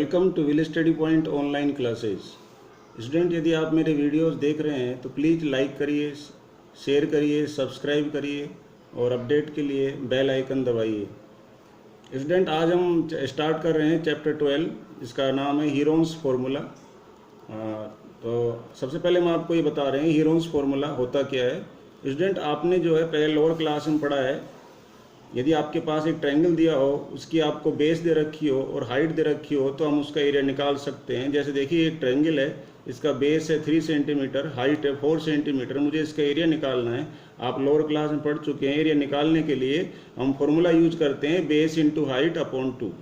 Welcome to will study point online classes. Student, यदि आप मेरे वीडियोस देख रहे हैं तो प्लीज़ लाइक करिए, शेयर करिए, सब्सक्राइब करिए और अपडेट के लिए बेल आइकन दबाइए। स्टूडेंट, आज हम स्टार्ट कर रहे हैं चैप्टर 12, जिसका नाम है हीरोन्स फार्मूला। तो सबसे पहले हम आपको ये बता रहे हैं हीरोन्स फार्मूला होता क्या है। स्टूडेंट, आपने जो है पहले लोअर क्लास में पढ़ा है, यदि आपके पास एक ट्रायंगल दिया हो, उसकी आपको बेस दे रखी हो और हाइट दे रखी हो, तो हम उसका एरिया निकाल सकते हैं। जैसे देखिए, एक ट्रायंगल है, इसका बेस है 3 सेंटीमीटर, हाइट है 4 सेंटीमीटर, मुझे इसका एरिया निकालना है। आप लोअर क्लास में पढ़ चुके हैं, एरिया निकालने के लिए हम फॉर्मूला यूज करते हैं बेस इंटू हाइट अपॉन 2।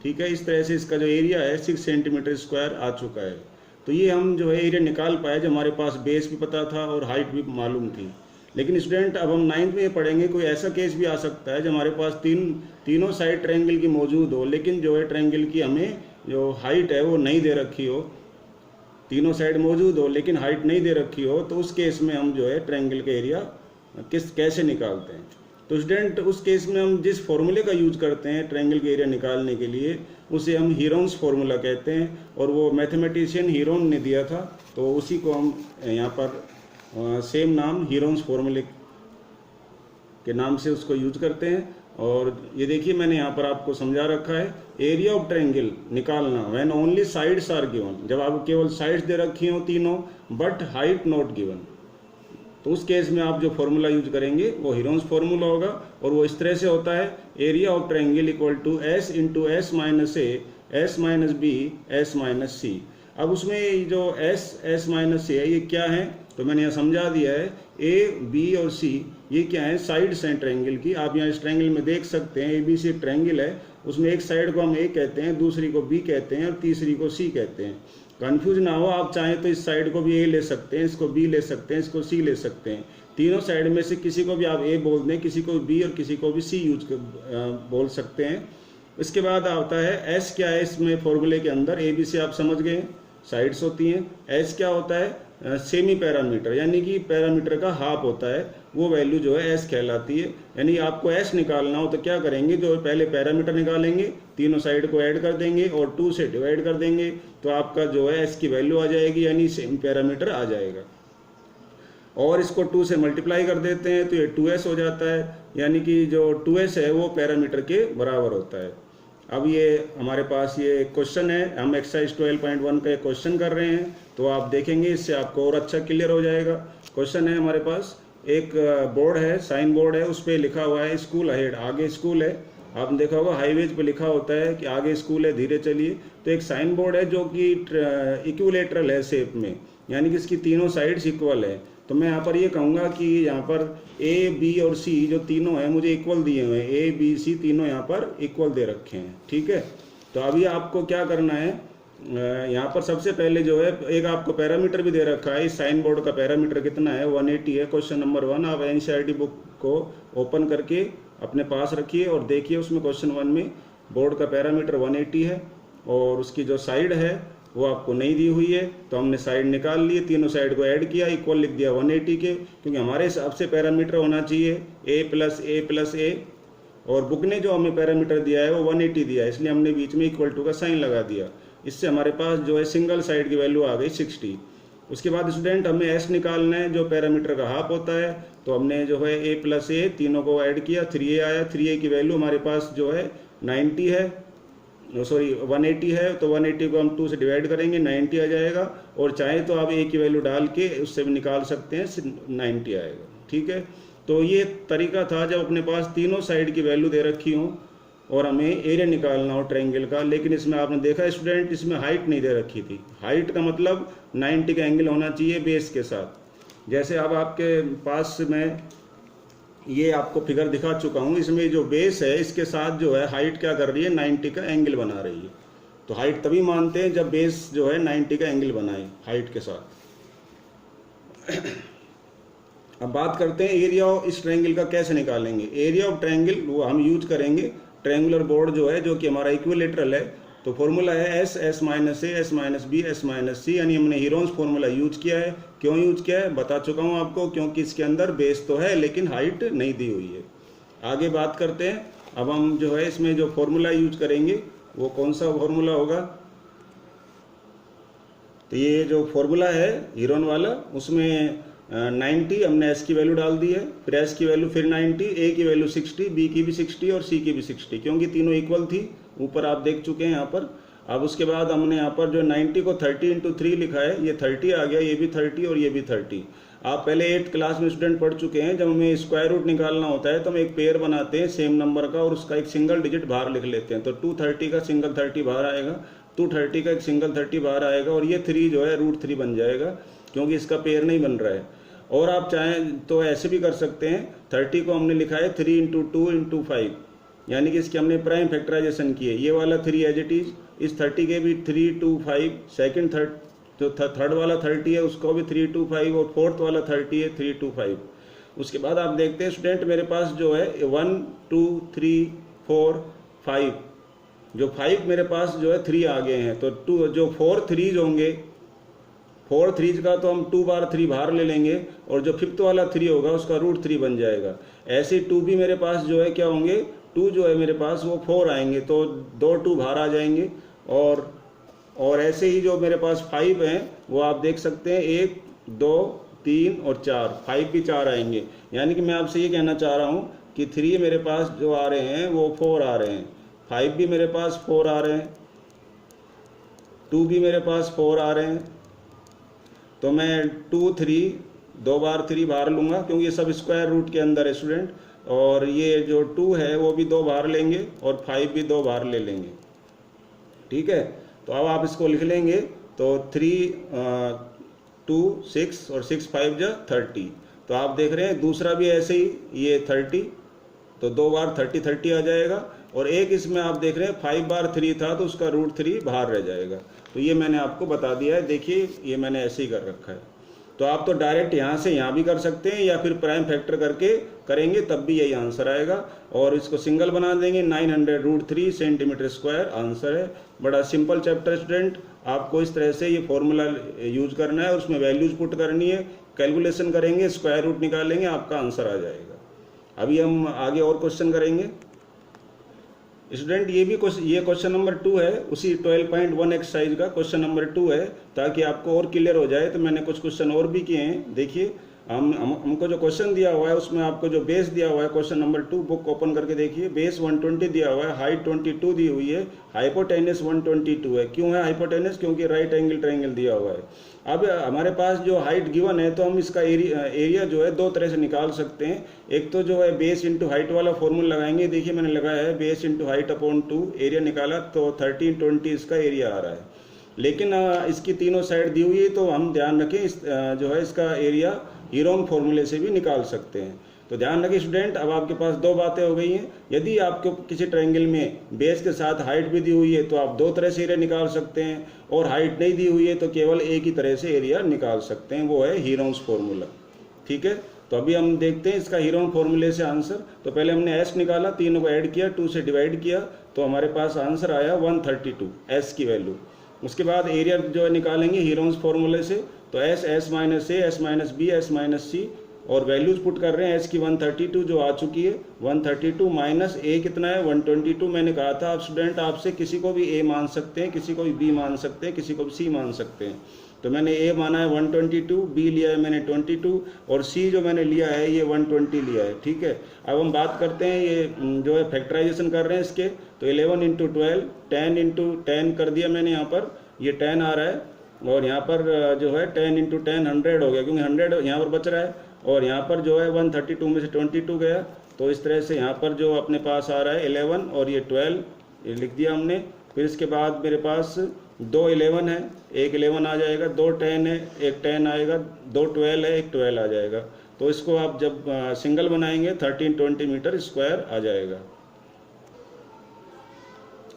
ठीक है, इस तरह से इसका जो एरिया है 6 सेंटीमीटर स्क्वायर आ चुका है। तो ये हम जो है एरिया निकाल पाए जब हमारे पास बेस भी पता था और हाइट भी मालूम थी। लेकिन स्टूडेंट, अब हम 9th में पढ़ेंगे, कोई ऐसा केस भी आ सकता है जब हमारे पास तीनों साइड ट्रायंगल की मौजूद हो, लेकिन जो है ट्रायंगल की हमें जो हाइट है वो नहीं दे रखी हो। तीनों साइड मौजूद हो लेकिन हाइट नहीं दे रखी हो, तो उस केस में हम जो है ट्रायंगल का एरिया कैसे निकालते हैं। तो स्टूडेंट, उस केस में हम जिस फॉर्मूले का यूज करते हैं ट्रायंगल के एरिया निकालने के लिए, उसे हम हीरोन्स फार्मूला कहते हैं, और वो मैथमेटिशियन हीरोन ने दिया था, तो उसी को हम यहाँ पर सेम नाम हीरोन्स फार्मूले के नाम से उसको यूज करते हैं। और ये देखिए, मैंने यहाँ पर आपको समझा रखा है, एरिया ऑफ ट्रायंगल निकालना when only sides are given, जब आपको केवल साइड्स दे रखी हो तीनों बट हाइट नॉट गिवन, तो उस केस में आप जो फॉर्मूला यूज करेंगे वो हीरोन्स फार्मूला होगा। और वो इस तरह से होता है, area of triangle equal to s into s minus a, s minus b, s minus c. अब उसमें जो एस माइनस ए है, ये क्या है, तो मैंने यहाँ समझा दिया है। ए, बी और सी ये क्या है, साइड्स हैं ट्रायंगल की। आप यहाँ इस ट्रायंगल में देख सकते हैं, ए बी सी ट्रायंगल है, उसमें एक साइड को हम ए कहते हैं, दूसरी को बी कहते हैं और तीसरी को सी कहते हैं। कंफ्यूज ना हो, आप चाहें तो इस साइड को भी ए ले सकते हैं, इसको बी ले सकते हैं, इसको सी ले सकते हैं। तीनों साइड में से किसी को भी आप ए बोल दें, किसी को बी और किसी को भी सी बोल सकते हैं। इसके बाद आता है एस क्या है इसमें फॉर्मूले के अंदर, ए बी सी आप समझ गए, साइड्स होती हैं। एस क्या होता है, सेमी पैरामीटर, यानी कि पैरामीटर का हाफ होता है, वो वैल्यू जो है एस कहलाती है। यानी आपको एस निकालना हो तो क्या करेंगे, जो पहले पैरामीटर निकालेंगे, तीनों साइड को ऐड कर देंगे और 2 से डिवाइड कर देंगे, तो आपका जो है एस की वैल्यू आ जाएगी, यानी सेमी पैरामीटर आ जाएगा। और इसको 2 से मल्टीप्लाई कर देते हैं तो ये 2s हो जाता है, यानी कि जो 2s है वो पैरामीटर के बराबर होता है। अब ये हमारे पास ये क्वेश्चन है, हम एक्सरसाइज 12.1 का क्वेश्चन कर रहे हैं, तो आप देखेंगे इससे आपको और अच्छा क्लियर हो जाएगा। क्वेश्चन है हमारे पास, एक बोर्ड है, साइन बोर्ड है, उस पर लिखा हुआ है स्कूल अहेड, आगे स्कूल है। आपने देखा होगा हाईवेज पे लिखा होता है कि आगे स्कूल है, धीरे चलिए। तो एक साइन बोर्ड है जो कि इक्विलेटरल है शेप में, यानी कि इसकी तीनों साइड्स इक्वल है। तो मैं यहाँ पर ये कहूँगा कि यहाँ पर ए, बी और सी जो तीनों हैं मुझे इक्वल दिए हुए हैं, ए, बी, सी तीनों यहाँ पर इक्वल दे रखे हैं। ठीक है, तो अभी आपको क्या करना है, यहाँ पर सबसे पहले जो है एक आपको पैरामीटर भी दे रखा है। इस साइन बोर्ड का पैरामीटर कितना है, 180 है। क्वेश्चन नंबर 1 आप एनसीईआरटी बुक को ओपन करके अपने पास रखिए और देखिए, उसमें क्वेश्चन 1 में बोर्ड का पैरामीटर 180 है और उसकी जो साइड है वो आपको नहीं दी हुई है, तो हमने साइड निकाल लिए, तीनों साइड को ऐड किया, इक्वल लिख दिया 180 के, क्योंकि हमारे हिसाब से पैरामीटर होना चाहिए a प्लस ए प्लस ए, और बुक ने जो हमें पैरामीटर दिया है वो 180 दिया है, इसलिए हमने बीच में इक्वल टू का साइन लगा दिया। इससे हमारे पास जो है सिंगल साइड की वैल्यू आ गई 60। उसके बाद स्टूडेंट हमें एस निकालना है, जो पैरामीटर का हाफ होता है, तो हमने जो है a प्लस ए तीनों को ऐड किया, 3a आया। 3a की वैल्यू हमारे पास जो है 90 है, 180 है, तो 180 को हम 2 से डिवाइड करेंगे, 90 आ जाएगा। और चाहे तो आप a की वैल्यू डाल के उससे भी निकाल सकते हैं, 90 आएगा। ठीक है, तो ये तरीका था जब अपने पास तीनों साइड की वैल्यू दे रखी हो और हमें एरिया निकालना हो ट्रायंगल का। लेकिन इसमें आपने देखा स्टूडेंट, इसमें हाइट नहीं दे रखी थी। हाइट का मतलब 90 का एंगल होना चाहिए बेस के साथ। जैसे अब आपके पास में ये आपको फिगर दिखा चुका हूँ, इसमें जो बेस है इसके साथ जो है हाइट क्या कर रही है, 90 का एंगल बना रही है। तो हाइट तभी मानते हैं जब बेस जो है 90 का एंगल बनाए हाइट के साथ। अब बात करते हैं एरिया ऑफ इस ट्रायंगल का कैसे निकालेंगे। एरिया ऑफ ट्रायंगल वो हम यूज करेंगे ट्रायंगुलर बोर्ड जो है, जो कि हमारा इक्विलेटरल है। तो फॉर्मूला है s, s minus a, s minus b, s minus c, यानी हमने हीरोन्स फार्मूला यूज किया है। क्यों यूज किया है बता चुका हूँ आपको, क्योंकि इसके अंदर बेस तो है लेकिन हाइट नहीं दी हुई है। आगे बात करते हैं, अब हम जो है इसमें जो फॉर्मूला यूज करेंगे वो कौन सा फॉर्मूला होगा, तो ये जो फॉर्मूला है हीरोन वाला, उसमें 90 हमने एस की वैल्यू डाल दी है, फिर एस की वैल्यू फिर 90, ए की वैल्यू 60, बी की भी 60 और सी की भी 60, क्योंकि तीनों इक्वल थी, ऊपर आप देख चुके हैं यहाँ पर। अब उसके बाद हमने यहाँ पर जो 90 को 30 × 3 लिखा है, ये 30 आ गया, ये भी 30 और ये भी 30। आप पहले 8th क्लास में स्टूडेंट पढ़ चुके हैं, जब हमें स्क्वायर रूट निकालना होता है तो हम एक पेयर बनाते हैं सेम नंबर का और उसका एक सिंगल डिजिट बाहर लिख लेते हैं। तो 230 का सिंगल 30 बाहर आएगा, 230 का एक सिंगल 30 बाहर आएगा, और ये 3 जो है √3 बन जाएगा, क्योंकि इसका पेयर नहीं बन रहा है। और आप चाहें तो ऐसे भी कर सकते हैं, 30 को हमने लिखा है 3 × 2 × 5, यानी कि इसकी हमने प्राइम फैक्टराइजेशन की है। ये वाला 3 एज इट इज, इस 30 के भी 3 2 5, सेकेंड जो थर्ड वाला 30 है उसको भी 3 2 5, और फोर्थ वाला 30 है 3 2 5। उसके बाद आप देखते हैं स्टूडेंट, मेरे पास जो है 1 2 3 4 5, जो 5 मेरे पास जो है 3 आ गए हैं, तो 2 जो 4 3 होंगे, 4 3 का तो हम 2 बार 3 बाहर ले लेंगे, और जो 5th वाला 3 होगा उसका √3 बन जाएगा। ऐसे ही 2 भी मेरे पास जो है क्या होंगे, 2 जो है मेरे पास वो 4 आएंगे, तो 2 2 बाहर आ जाएंगे। और ऐसे ही जो मेरे पास 5 हैं वो आप देख सकते हैं 1 2 3 और 4, 5 भी 4 आएंगे। यानी कि मैं आपसे ये कहना चाह रहा हूँ कि 3 मेरे पास जो आ रहे हैं वो 4 आ रहे हैं, 5 भी मेरे पास 4 आ रहे हैं, 2 भी मेरे पास 4 आ रहे हैं। तो मैं 2 3 2 बार 3 बाहर लूँगा, क्योंकि ये सब स्क्वायर रूट के अंदर है स्टूडेंट, और ये जो 2 है वो भी 2 बाहर लेंगे और 5 भी 2 बाहर ले लेंगे। ठीक है, तो अब आप इसको लिख लेंगे, तो 3 2 6 और 6 5 जा 30। तो आप देख रहे हैं दूसरा भी ऐसे ही, ये 30, तो 2 बार 30 30 आ जाएगा, और एक इसमें आप देख रहे हैं 5 बार 3 था तो उसका √3 बाहर रह जाएगा। तो ये मैंने आपको बता दिया है, देखिए ये मैंने ऐसे ही कर रखा है। तो आप तो डायरेक्ट यहाँ से यहाँ भी कर सकते हैं, या फिर प्राइम फैक्टर करके करेंगे तब भी यही आंसर आएगा, और इसको सिंगल बना देंगे। 900 √3 cm², आंसर है। बड़ा सिंपल चैप्टर स्टूडेंट, आपको इस तरह से ये फॉर्मूला यूज करना है, और उसमें वैल्यूज पुट करनी है, कैलकुलेशन करेंगे, स्क्वायर रूट निकालेंगे, आपका आंसर आ जाएगा। अभी हम आगे और क्वेश्चन करेंगे स्टूडेंट। ये क्वेश्चन नंबर 2 है, उसी 12.1 एक्सरसाइज का क्वेश्चन नंबर 2 है, ताकि आपको और क्लियर हो जाए। तो मैंने कुछ क्वेश्चन और भी किए हैं, देखिए। हमको जो क्वेश्चन दिया हुआ है उसमें आपको जो बेस दिया हुआ है क्वेश्चन नंबर 2, बुक ओपन करके देखिए। बेस 120 दिया हुआ है, हाइट 22 दी हुई है, हाइपोटेनस 122 है। क्यों है हाइपोटेनस? क्योंकि राइट एंगल ट्रायंगल दिया हुआ है। अब हमारे पास जो हाइट गिवन है, तो हम इसका एरिया जो है 2 तरह से निकाल सकते हैं। एक तो जो है बेस इंटू हाइट वाला फॉर्मूला लगाएंगे, देखिए मैंने लगाया है base into height upon 2, area निकाला तो 1320 इसका एरिया आ रहा है। लेकिन इसकी तीनों साइड दी हुई है, तो हम ध्यान रखें जो है इसका एरिया हीरोन फॉर्मूले से भी निकाल सकते हैं। तो ध्यान रखिए स्टूडेंट, अब आपके पास 2 बातें हो गई हैं। यदि आपको किसी ट्रायंगल में बेस के साथ हाइट भी दी हुई है तो आप 2 तरह से एरिया निकाल सकते हैं, और हाइट नहीं दी हुई है तो केवल एक ही तरह से एरिया निकाल सकते हैं, वो है हीरोन्स फॉर्मूला। ठीक है, तो अभी हम देखते हैं इसका हीरोन फॉर्मूले से आंसर। तो पहले हमने एस निकाला, तीनों को ऐड किया, 2 से डिवाइड किया, तो हमारे पास आंसर आया 132 एस की वैल्यू। उसके बाद एरिया जो है निकालेंगे हीरोन्स फॉर्मूले से, तो s s minus a s minus b s minus c, और वैल्यूज पुट कर रहे हैं। एस की 132 जो आ चुकी है, 132 माइनस ए कितना है 122। मैंने कहा था आप स्टूडेंट, आपसे किसी को भी ए मान सकते हैं, किसी को भी बी मान सकते हैं, किसी को भी सी मान सकते हैं। तो मैंने ए माना है 122, बी लिया है मैंने 22, और सी जो मैंने लिया है ये 120 लिया है। ठीक है, अब हम बात करते हैं, ये जो है फैक्टराइजेशन कर रहे हैं इसके, तो 11 × 12, 10 × 10 कर दिया मैंने यहाँ पर, ये 10 आ रहा है, और यहाँ पर जो है 10 × 10 100 हो गया, क्योंकि 100 यहाँ पर बच रहा है, और यहाँ पर जो है 132 में से 22 गया। तो इस तरह से यहाँ पर जो अपने पास आ रहा है 11 और ये 12, ये लिख दिया हमने। फिर इसके बाद मेरे पास 2 11 है, एक 11 आ जाएगा, 2 10 है, एक 10 आएगा, 2 12 है, एक 12 आ जाएगा। तो इसको आप जब सिंगल बनाएंगे 1320 मीटर स्क्वायर आ जाएगा।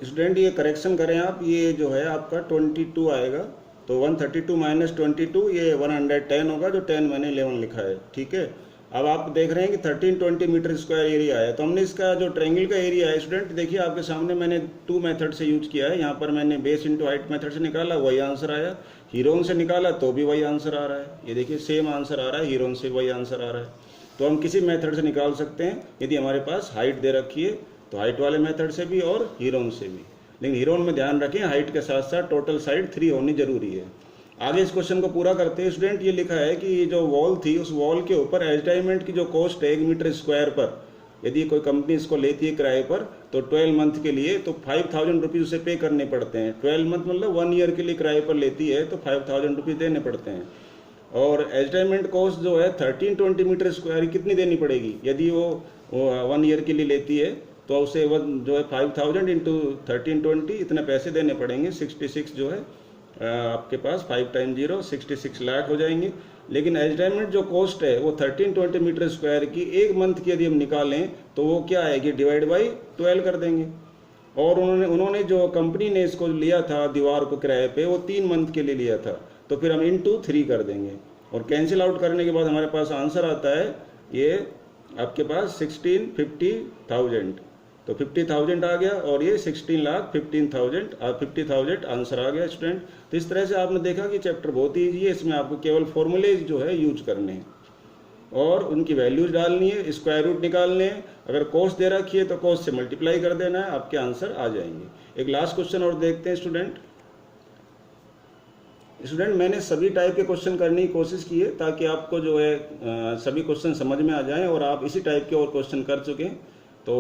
स्टूडेंट ये करेक्शन करें आप, ये जो है आपका 22 आएगा, तो 132 माइनस 22 ये 110 होगा, जो 10 मैंने 11 लिखा है। ठीक है, अब आप देख रहे हैं कि 1320 मीटर स्क्वायर एरिया है। तो हमने इसका जो ट्रायंगल का एरिया है स्टूडेंट, देखिए आपके सामने मैंने 2 मेथड से यूज किया है। यहाँ पर मैंने बेस इंटू हाइट मेथड से निकाला, वही आंसर आया। हीरोन से निकाला तो भी वही आंसर आ रहा है, ये देखिए सेम आंसर आ रहा है, हीरोन से वही आंसर आ रहा है। तो हम किसी मेथड से निकाल सकते हैं, यदि हमारे पास हाइट दे रखी है तो हाइट वाले मेथड से भी और हीरोन से भी। लेकिन हीरोन में ध्यान रखें हाइट के साथ साथ टोटल साइड 3 होनी जरूरी है। आगे इस क्वेश्चन को पूरा करते हैं स्टूडेंट। ये लिखा है कि जो वॉल थी उस वॉल के ऊपर एडवर्टाइजमेंट की जो कॉस्ट है 1 मीटर स्क्वायर पर, यदि कोई कंपनी इसको लेती है किराए पर तो 12 मंथ के लिए तो 5000 रुपीज़ उसे पे करने पड़ते हैं। 12 मंथ मतलब 1 ईयर के लिए किराए पर लेती है तो 5000 रुपीज़ देने पड़ते हैं। और एडवर्टाइजमेंट कॉस्ट जो है 1320 मीटर स्क्वायर कितनी देनी पड़ेगी, यदि वो 1 ईयर के लिए लेती है तो उसे जो है 5000 इंटू 1320 इतने पैसे देने पड़ेंगे। 66 जो है आपके पास 5 टाइम 0 66 लाख हो जाएंगे। लेकिन एडवर्टाइजमेंट जो कॉस्ट है वो 1320 मीटर स्क्वायर की 1 मंथ की यदि हम निकालें तो वो क्या आएगी, डिवाइड बाई 12 कर देंगे। और उन्होंने जो कंपनी ने इसको लिया था दीवार को किराए पे वो 3 मंथ के लिए लिया था, तो फिर हम इंटू 3 कर देंगे और कैंसिल आउट करने के बाद हमारे पास आंसर आता है ये आपके पास 1650,000। तो 50,000 आ गया और ये 16,15,000 आंसर आ गया स्टूडेंट। तो इस तरह से आपने देखा कि चैप्टर बहुत ही ईजी है, इसमें आपको केवल फॉर्मूलेज जो है यूज करने हैं और उनकी वैल्यूज डालनी है, स्क्वायर रूट निकालने हैं। अगर कॉस्ट दे रखी है तो कॉस्ट से मल्टीप्लाई कर देना है, आपके आंसर आ जाएंगे। एक लास्ट क्वेश्चन और देखते हैं स्टूडेंट। मैंने सभी टाइप के क्वेश्चन करने की कोशिश की है ताकि आपको जो है सभी क्वेश्चन समझ में आ जाएं और आप इसी टाइप के और क्वेश्चन कर चुके हैं। तो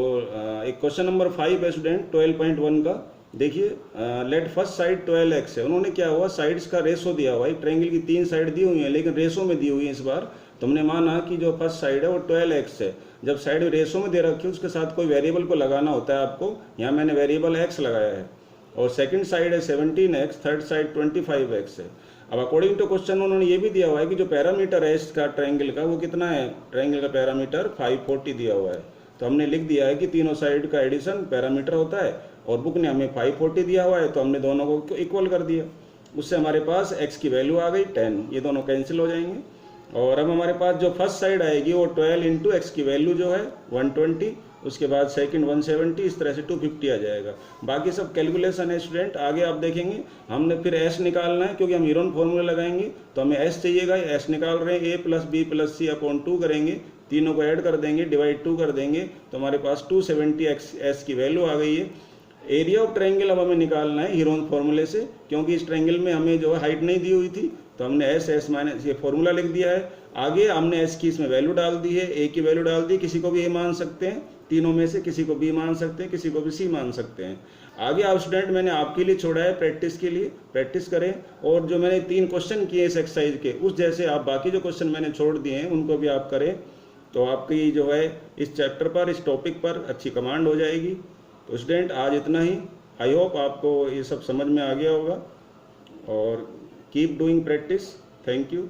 एक क्वेश्चन नंबर 5 है स्टूडेंट 12.1 का। देखिए लेट फर्स्ट साइड 12x है। उन्होंने क्या हुआ, साइड्स का रेशो दिया हुआ है, ट्रायंगल की 3 साइड दी हुई है लेकिन रेशो में दी हुई है इस बार। तो हमने माना कि जो फर्स्ट साइड है वो 12x है। जब साइड रेशो में दे रखी है उसके साथ कोई वेरिएबल को लगाना होता है आपको, यहाँ मैंने वेरिएबल x लगाया है। और सेकंड साइड है 17x, थर्ड साइड 25x है। अब अकॉर्डिंग टू क्वेश्चन उन्होंने ये भी दिया हुआ है कि जो पैरामीटर है इसका ट्रायंगल का वो कितना है, ट्रायंगल का पैरामीटर 540 दिया हुआ है। तो हमने लिख दिया है कि तीनों साइड का एडिशन पैरामीटर होता है और बुक ने हमें 540 दिया हुआ है तो हमने दोनों को इक्वल कर दिया। उससे हमारे पास x की वैल्यू आ गई 10, ये दोनों कैंसिल हो जाएंगे। और अब हमारे पास जो फर्स्ट साइड आएगी वो 12 इंटू एक्स की वैल्यू जो है 120, उसके बाद सेकंड 170, इस तरह से 250 आ जाएगा। बाकी सब कैलकुलेशन है स्टूडेंट, आगे आप देखेंगे। हमने फिर एस निकालना है क्योंकि हम हीरोन फॉर्मूला लगाएंगे तो हमें एस चाहिएगा। एस निकाल रहे हैं, a plus B plus C upon 2 करेंगे, तीनों को ऐड कर देंगे, डिवाइड 2 कर देंगे तो हमारे पास 270 एस की वैल्यू आ गई है। एरिया ऑफ ट्रायंगल अब हमें निकालना है हीरोन फॉर्मूले से, क्योंकि इस ट्रायंगल में हमें जो है हाइट नहीं दी हुई थी तो हमने एस माइनस ये फॉर्मूला लिख दिया है। आगे हमने एस की इसमें वैल्यू डाल दी है, ए की वैल्यू डाल दी, किसी को भी ए मान सकते हैं, तीनों में से किसी को बी मान सकते हैं, किसी को भी सी मान सकते हैं। आगे आप स्टूडेंट मैंने आपके लिए छोड़ा है प्रैक्टिस के लिए, प्रैक्टिस करें और जो मैंने 3 क्वेश्चन किए इस एक्सरसाइज के उस जैसे आप बाकी जो क्वेश्चन मैंने छोड़ दिए हैं उनको भी आप करें तो आपकी जो है इस चैप्टर पर, इस टॉपिक पर अच्छी कमांड हो जाएगी। तो स्टूडेंट आज इतना ही। आई होप आपको ये सब समझ में आ गया होगा और keep doing practice. Thank you.